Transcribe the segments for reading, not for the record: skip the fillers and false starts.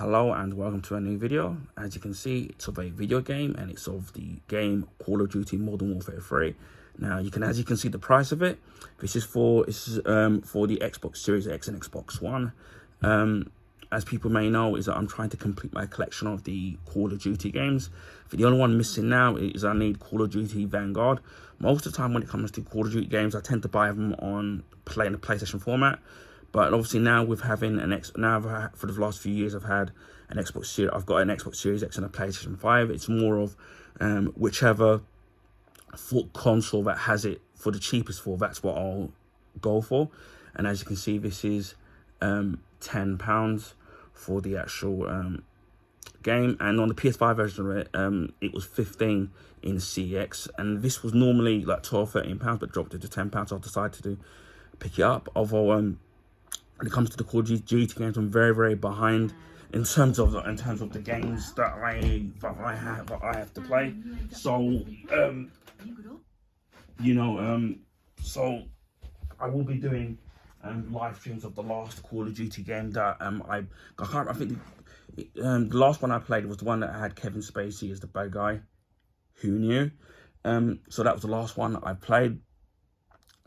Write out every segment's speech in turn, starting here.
Hello and welcome to a new video. As you can see, it's of a video game and it's of the game Call of Duty Modern Warfare 3. Now as you can see the price of it. This is for the Xbox Series X and Xbox One. As people may know, is that I'm trying to complete my collection of the Call of Duty games. The only one missing now is I need Call of Duty Vanguard. Most of the time when it comes to Call of Duty games, I tend to buy them in the PlayStation format. But obviously now with having for the last few years I've had an Xbox Series. I've got an Xbox Series X and a PlayStation 5. It's more of whichever console that has it for the cheapest for. That's what I'll go for. And as you can see, this is £10 for the actual game. And on the PS5 version of it, it was 15 in CX, and this was normally like £12-13, but dropped it to £10. So I decided to pick it up. Although when it comes to the Call of Duty games, I'm very behind in terms of the games that I have to play. So so I will be doing live streams of the last Call of Duty game that I think the last one I played was the one that had Kevin Spacey as the bad guy. Who knew? So that was the last one I played.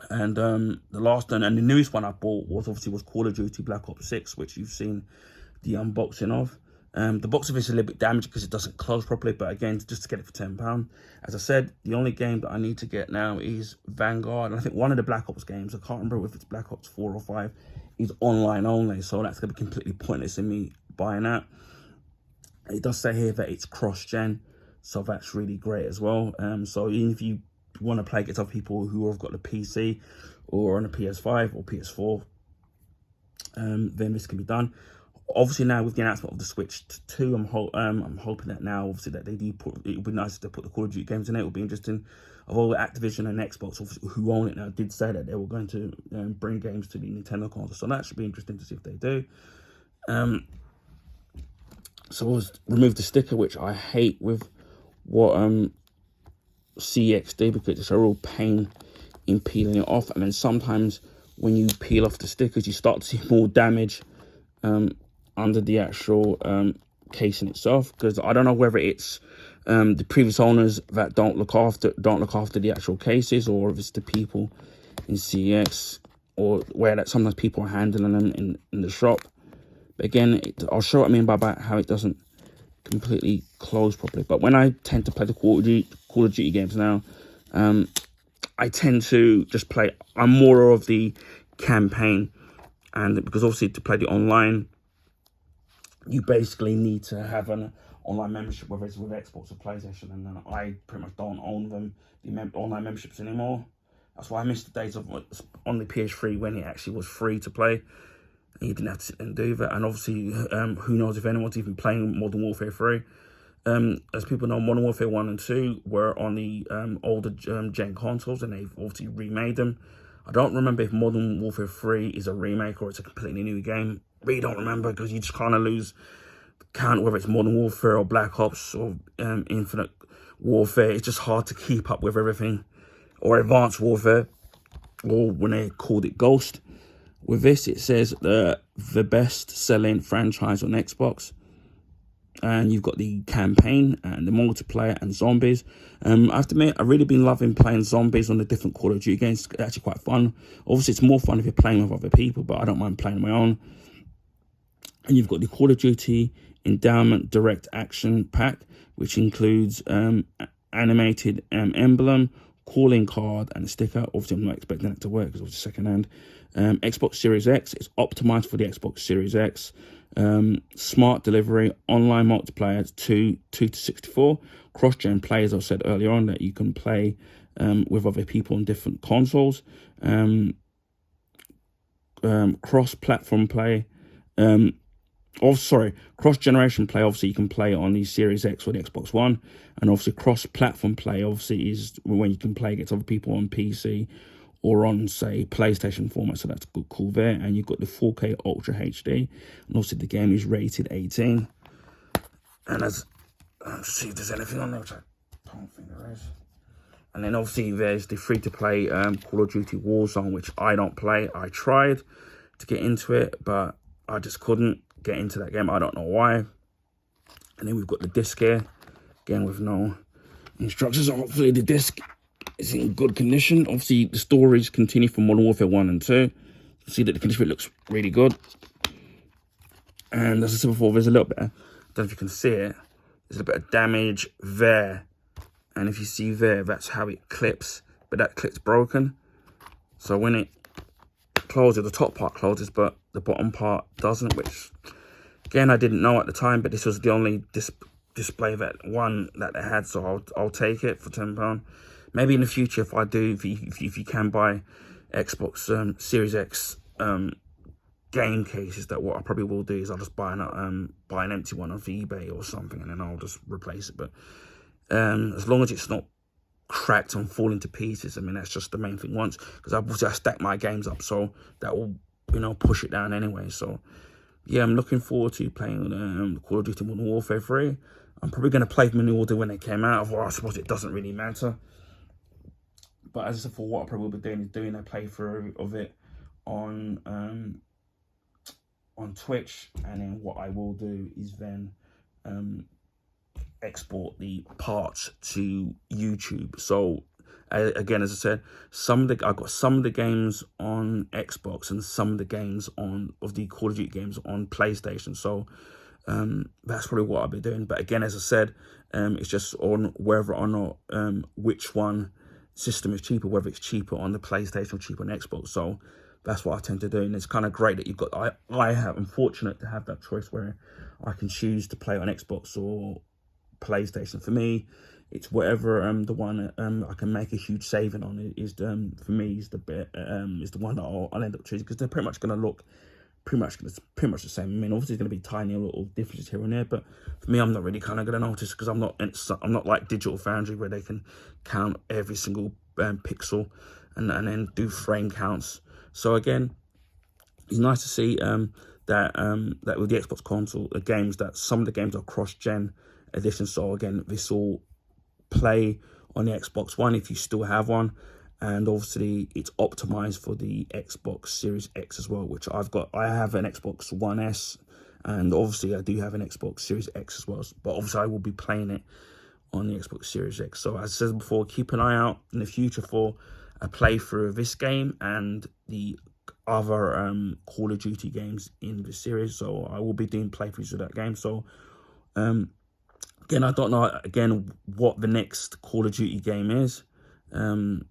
And the last one and the newest one I bought was Call of Duty Black Ops 6, which you've seen the unboxing of. The box of it is a little bit damaged because it doesn't close properly, but again, just to get it for £10. As I said, the only game that I need to get now is Vanguard. And I think one of the Black Ops games, I can't remember if it's Black Ops 4 or 5, is online only, so that's going to be completely pointless in me buying that. It does say here that it's cross-gen, so that's really great as well. So even if you want to play against other people who have got a PC or on a PS5 or PS4, then this can be done. Obviously now with the announcement of the Switch 2, I'm hoping that now obviously that they do it would be nice to put the Call of Duty games in it. It would be interesting. Of all the Activision and Xbox who own it now did say that they were going to bring games to the Nintendo console, so that should be interesting to see if they do. So we'll remove the sticker, which I hate with what CX do, because it's a real pain in peeling it off. And then sometimes when you peel off the stickers, you start to see more damage under the actual casing itself, because I don't know whether it's the previous owners that don't look after the actual cases, or if it's the people in CX, or where that sometimes people are handling them in the shop. But again, I'll show what I mean by how it doesn't completely close properly. But when I tend to play the Call of Duty games now, I tend to just play. I'm more of the campaign, and because obviously to play the online, you basically need to have an online membership, whether it's with Xbox or PlayStation, and then I pretty much don't own the online memberships anymore. That's why I missed the days of on the PS3 when it actually was free to play. You didn't have to sit and do that. And obviously, who knows if anyone's even playing Modern Warfare 3. As people know, Modern Warfare 1 and 2 were on the older gen consoles, and they've obviously remade them. I don't remember if Modern Warfare 3 is a remake or it's a completely new game. Really don't remember, because you just kind of lose count whether it's Modern Warfare or Black Ops or Infinite Warfare. It's just hard to keep up with everything. Or Advanced Warfare, or when they called it Ghost. With this, it says the best-selling franchise on Xbox. And you've got the campaign and the multiplayer and zombies. I have to admit, I've really been loving playing zombies on the different Call of Duty games. It's actually quite fun. Obviously, it's more fun if you're playing with other people, but I don't mind playing on my own. And you've got the Call of Duty Endowment Direct Action Pack, which includes animated emblem, calling card, and a sticker. Obviously, I'm not expecting it to work because it's second-hand. Xbox Series X is optimized for the Xbox Series X. Smart delivery, online multiplayer 2 to 64. Cross-gen play, as I said earlier on, that you can play with other people on different consoles. Cross-platform play. Cross-generation play, obviously you can play on the Series X or the Xbox One. And obviously cross-platform play, obviously, is when you can play against other people on PC or on, say, PlayStation format, so that's cool there. And you've got the 4K Ultra HD, and obviously the game is rated 18. And let's see if there's anything on there, which I don't think there is. And then obviously there's the free-to-play Call of Duty Warzone, which I don't play. I tried to get into it, but I just couldn't. get into that game. I don't know why. And then we've got the disc here, again with no instructions. Hopefully the disc is in good condition. Obviously the stories continue from Modern Warfare 1 and 2. You see that the condition looks really good. And as I said before, there's a little bit, I don't know if you can see it, there's a bit of damage there. And if you see there, that's how it clips, but that clip's broken. So when it closes, the top part closes, but the bottom part doesn't, which, again, I didn't know at the time, but this was the only display that they had, so I'll take it for £10. Maybe in the future, if I do, if you can buy Xbox Series X game cases, that what I probably will do is I'll just buy an empty one off eBay or something, and then I'll just replace it. But as long as it's not cracked and falling to pieces, I mean, that's just the main thing. Once, because I stack my games up, so that will, you know, push it down anyway. So yeah, I'm looking forward to playing Call of Duty Modern Warfare 3. I'm probably going to play them in the order when they came out, or I suppose it doesn't really matter. But as I said, for what I probably will be doing is doing a playthrough of it on Twitch, and then what I will do is then export the parts to YouTube. So again, as I said, I've got some of the games on Xbox and some of the games of the Call of Duty games on PlayStation. So that's probably what I'll be doing. But again, as I said, it's just on whether or not which one system is cheaper, whether it's cheaper on the PlayStation or cheaper on Xbox. So that's what I tend to do, and it's kind of great that you've got. I'm fortunate to have that choice where I can choose to play on Xbox or PlayStation. For me, it's whatever the one I can make a huge saving on. It is for me is the one that I'll end up choosing, because they're pretty much going to look pretty much the same. I mean, obviously, it's going to be tiny little differences here and there, but for me, I'm not really kind of going to notice, because I'm not like Digital Foundry, where they can count every single pixel and then do frame counts. So again, it's nice to see that with the Xbox console, the games, that some of the games are cross-gen editions. So again, this will play on the Xbox One if you still have one, and obviously it's optimized for the Xbox Series X as well, which I've got. I have an Xbox One S, and obviously I do have an Xbox Series X as well, but obviously I will be playing it on the Xbox Series X. So as I said before, keep an eye out in the future for a playthrough of this game and the other Call of Duty games in the series. So I will be doing playthroughs of that game. So again, I don't know what the next Call of Duty game is that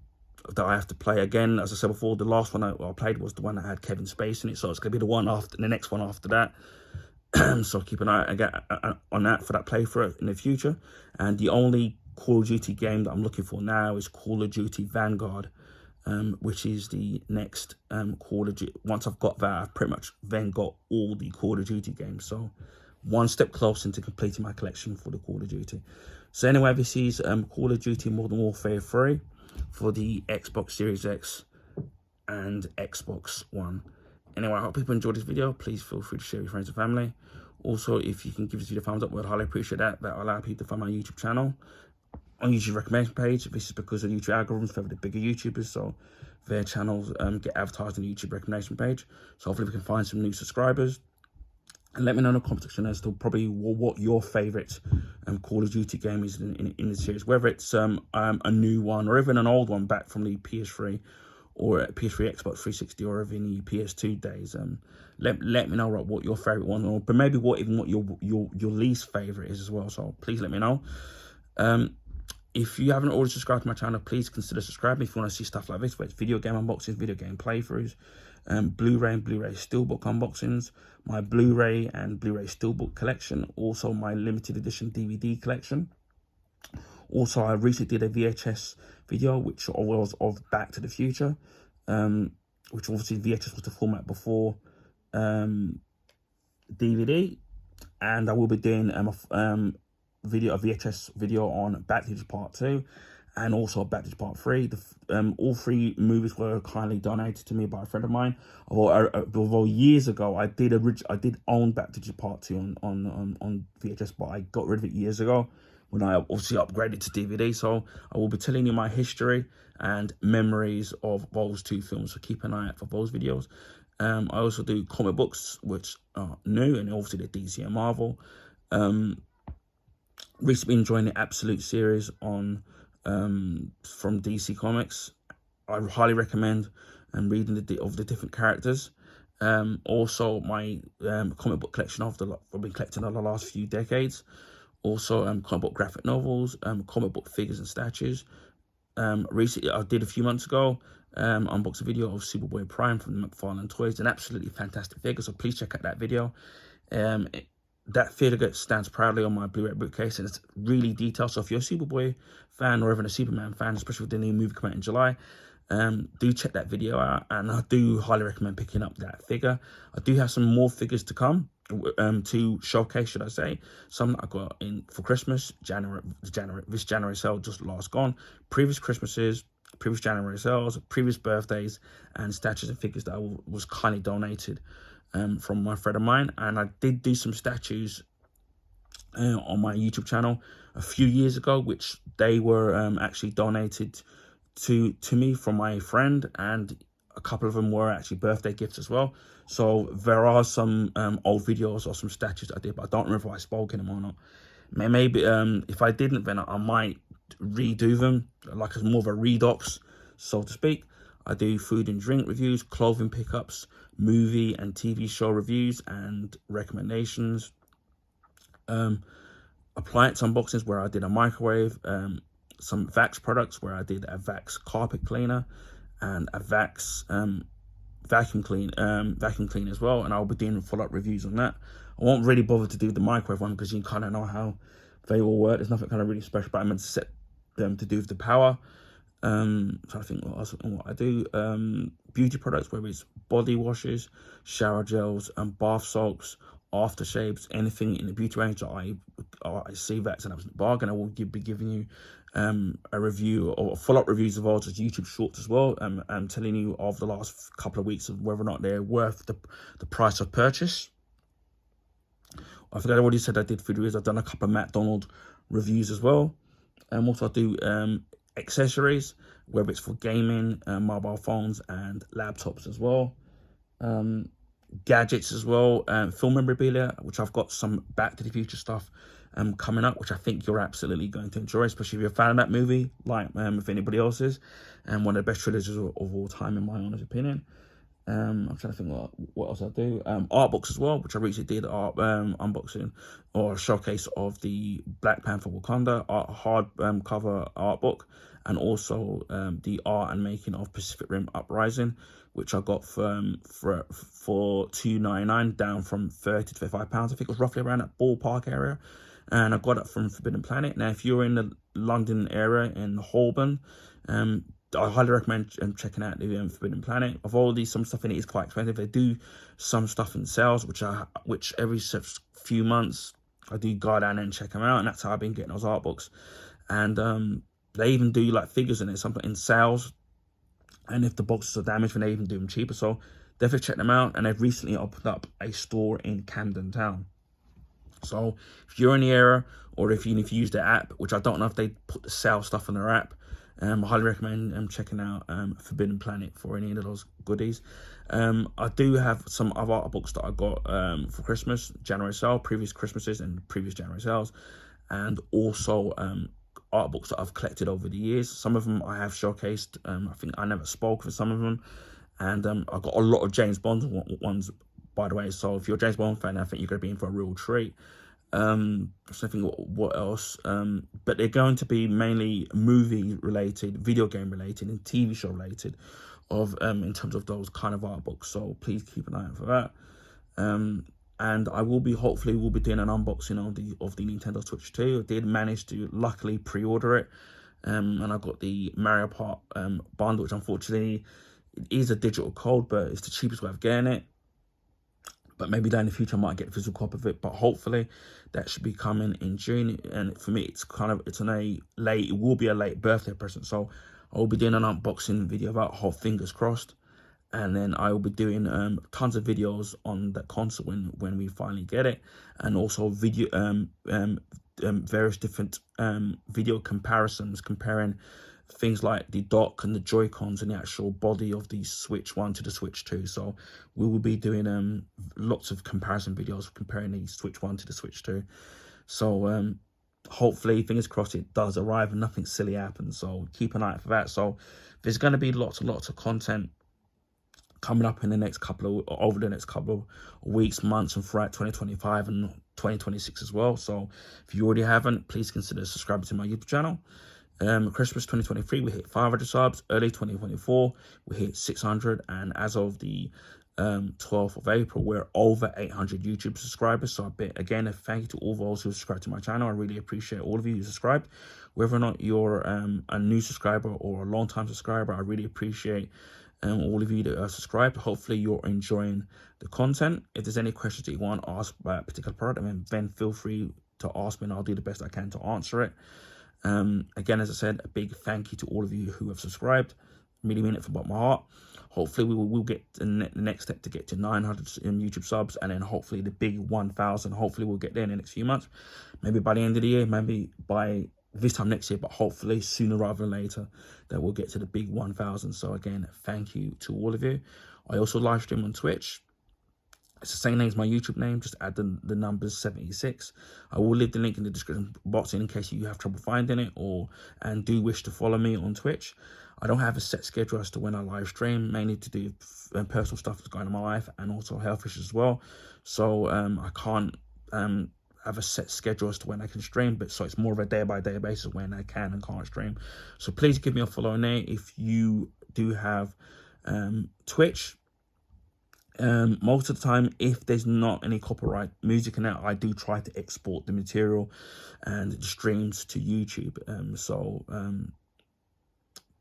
I have to play. Again, as I said before, the last one I played was the one that had Kevin Spacey in it, so it's going to be the next one after that. So keep an eye on that for that playthrough in the future. And the only Call of Duty game that I'm looking for now is Call of Duty Vanguard, which is the next Call of Duty. Once I've got that, I've pretty much then got all the Call of Duty games. So one step closer into completing my collection for the Call of Duty. So anyway, this is Call of Duty Modern Warfare 3 for the Xbox Series X and Xbox One. Anyway, I hope people enjoyed this video. Please feel free to share with your friends and family. Also, if you can give this video a thumbs up, we'd highly appreciate that. That will allow people to find my YouTube channel on YouTube recommendation page. This is because of YouTube algorithms favor the bigger YouTubers, so their channels get advertised on the YouTube recommendation page. So hopefully we can find some new subscribers. And let me know in the comment section as to probably what your favourite Call of Duty game is in the series. Whether it's a new one or even an old one back from the PS3 or PS3, Xbox 360, or even the PS2 days. Let me know what your favourite one, or but maybe what your least favourite is as well. So please let me know. If you haven't already subscribed to my channel, please consider subscribing if you want to see stuff like this, where it's video game unboxings, video game playthroughs, Blu-ray and Blu-ray Steelbook unboxings, my Blu-ray and Blu-ray Steelbook collection, also my limited edition DVD collection. Also, I recently did a VHS video, which was of Back to the Future, which obviously VHS was the format before DVD, and I will be doing a VHS video on Back to the Future Part 2, and also Back to the Future Part 3. All three movies were kindly donated to me by a friend of mine. Although years ago I did own Back to the Future Part 2 on VHS, but I got rid of it years ago when I obviously upgraded to DVD. So I will be telling you my history and memories of those two films. So keep an eye out for those videos. I also do comic books, which are new, and obviously the DC and Marvel. Recently been enjoying the Absolute series on from DC Comics. I highly recommend reading of the different characters. Also, my comic book collection I've been collecting over the last few decades. Also, comic book graphic novels, comic book figures and statues. Recently, I did a few months ago, unboxed a video of Superboy Prime from the McFarlane Toys, an absolutely fantastic figure. So please check out that video. That figure stands proudly on my Blu-ray bookcase, and it's really detailed. So if you're a Superboy fan or even a Superman fan, especially with the new movie coming out in July, do check that video out, and I do highly recommend picking up that figure. I do have some more figures to come, to showcase, should I say. Some that I got in for Christmas, this January sale just last gone, previous Christmases, previous January sales, previous birthdays, and statues and figures that was kindly donated from my friend of mine. And I did do some statues on my YouTube channel a few years ago, which they were actually donated to me from my friend, and a couple of them were actually birthday gifts as well. So there are some old videos or some statues I did, but I don't remember if I spoke in them or not. Maybe if I didn't, then I might redo them, like as more of a redox, so to speak. I do food and drink reviews, clothing pickups, movie and TV show reviews and recommendations, appliance unboxings where I did a microwave, some Vax products where I did a Vax carpet cleaner and a Vax vacuum clean as well, and I'll be doing follow-up reviews on that. I won't really bother to do the microwave one because you kind of know how they all work. There's nothing kind of really special, but I'm meant to set them to do with the power. So I think what I do, beauty products, whether it's body washes, shower gels, and bath soaps, aftershaves, anything in the beauty range that I see that's an absolute bargain. I will be giving you a review or follow-up reviews of ours as YouTube shorts as well. I'm telling you of the last couple of weeks of whether or not they're worth the price of purchase. I think I already said I did food reviews. I've done a couple of McDonald's reviews as well. Also I do accessories, whether it's for gaming, mobile phones and laptops as well. Gadgets as well, film memorabilia, which I've got some Back to the Future stuff coming up, which I think you're absolutely going to enjoy, especially if you're a fan of that movie, like if anybody else is, and one of the best trilogies of all time, in my honest opinion. I'm trying to think what else I do. Art books as well, which I recently did art unboxing or showcase of the Black Panther Wakanda hard cover art book, and also the art and making of Pacific Rim Uprising, which I got for $2.99, down from £30 to £35. I think it was roughly around that ballpark area, and I got it from Forbidden Planet. Now, if you're in the London area in Holborn, I highly recommend checking out the Forbidden Planet. Of all these, some stuff in it is quite expensive. They do some stuff in sales, which every few months I do go down and check them out, and that's how I've been getting those art books. And they even do like figures in it, something in sales. And if the boxes are damaged, then they even do them cheaper. So definitely check them out. And they've recently opened up a store in Camden Town. So if you're in the area, or if you use the app, which I don't know if they put the sale stuff on their app, I highly recommend checking out Forbidden Planet for any of those goodies. I do have some other art books that I got for Christmas, January sale, previous Christmases and previous January sales, and also art books that I've collected over the years. Some of them I have showcased. I think I never spoke for some of them, and I got a lot of James Bond ones, by the way. So if you're a James Bond fan, I think you're going to be in for a real treat. So I think what else, but they're going to be mainly movie related, video game related, and TV show related in terms of those kind of art books. So please keep an eye out for that. And I will be doing an unboxing of the Nintendo Switch 2. I did manage to luckily pre-order it, and I got the Mario Kart bundle, which unfortunately it is a digital code, but it's the cheapest way of getting it. But maybe down in the future I might get a physical copy of it. But hopefully that should be coming in June. And for me, it will be a late birthday present. So I will be doing an unboxing video about whole fingers crossed. And then I will be doing tons of videos on that console when we finally get it, and also various different video comparisons, comparing things like the dock and the Joy-Cons and the actual body of the Switch 1 to the Switch 2. So we will be doing lots of comparison videos comparing the Switch 1 to the Switch 2. So hopefully, fingers crossed, it does arrive and nothing silly happens. So keep an eye out for that. So there's going to be lots and lots of content coming up in the next over the next couple of weeks, months, and throughout 2025 and 2026 as well. So if you already haven't, please consider subscribing to my YouTube channel. Christmas 2023, we hit 500 subs. Early 2024, we hit 600, and as of the 12th of April, we're over 800 YouTube subscribers. So again, a thank you to all those who subscribe to my channel. I really appreciate all of you who subscribed. Whether or not you're a new subscriber or a long-time subscriber, I really appreciate all of you that are subscribed. Hopefully you're enjoying the content. If there's any questions that you want to ask about a particular product, then feel free to ask me and I'll do the best I can to answer it. Again, as I said, a big thank you to all of you who have subscribed. Really mean it from the bottom of my heart. Hopefully we'll get the next step to get to 900 YouTube subs, and then hopefully the big 1,000. Hopefully we'll get there in the next few months, maybe by the end of the year, maybe by this time next year, but hopefully sooner rather than later that we'll get to the big 1,000. So again, thank you to all of you. I also live stream on Twitch. It's the same name as my YouTube name, just add the numbers 76. I will leave the link in the description box in case you have trouble finding it and do wish to follow me on Twitch. I don't have a set schedule as to when I live stream, mainly to do personal stuff that's going on in my life and also health issues as well. So I can't have a set schedule as to when I can stream, but so it's more of a day-by-day basis when I can and can't stream. So please give me a follow on there if you do have Twitch. Most of the time, if there's not any copyright music in it, I do try to export the material and the streams to YouTube.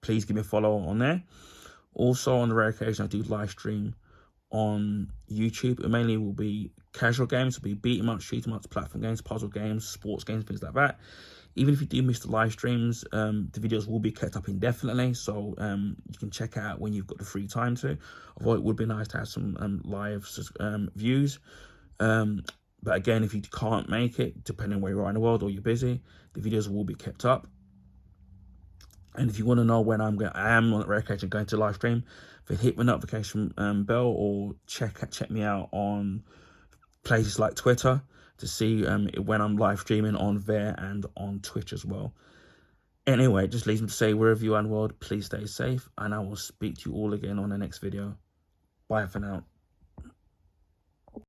Please give me a follow on there. Also, on the rare occasion I do live stream on YouTube. It mainly will be casual games, it'll be beat 'em ups, shoot 'em ups, platform games, puzzle games, sports games, things like that. Even if you do miss the live streams, the videos will be kept up indefinitely, so you can check out when you've got the free time to. Although it would be nice to have some live views. But again, if you can't make it, depending on where you are in the world or you're busy, the videos will be kept up. And if you want to know when I am on rare occasion going to live stream, then hit the notification bell or check me out on places like Twitter to see when I'm live streaming on there and on Twitch as well. Anyway, just leaves me to say, wherever you are in the world, please stay safe, and I will speak to you all again on the next video. Bye for now.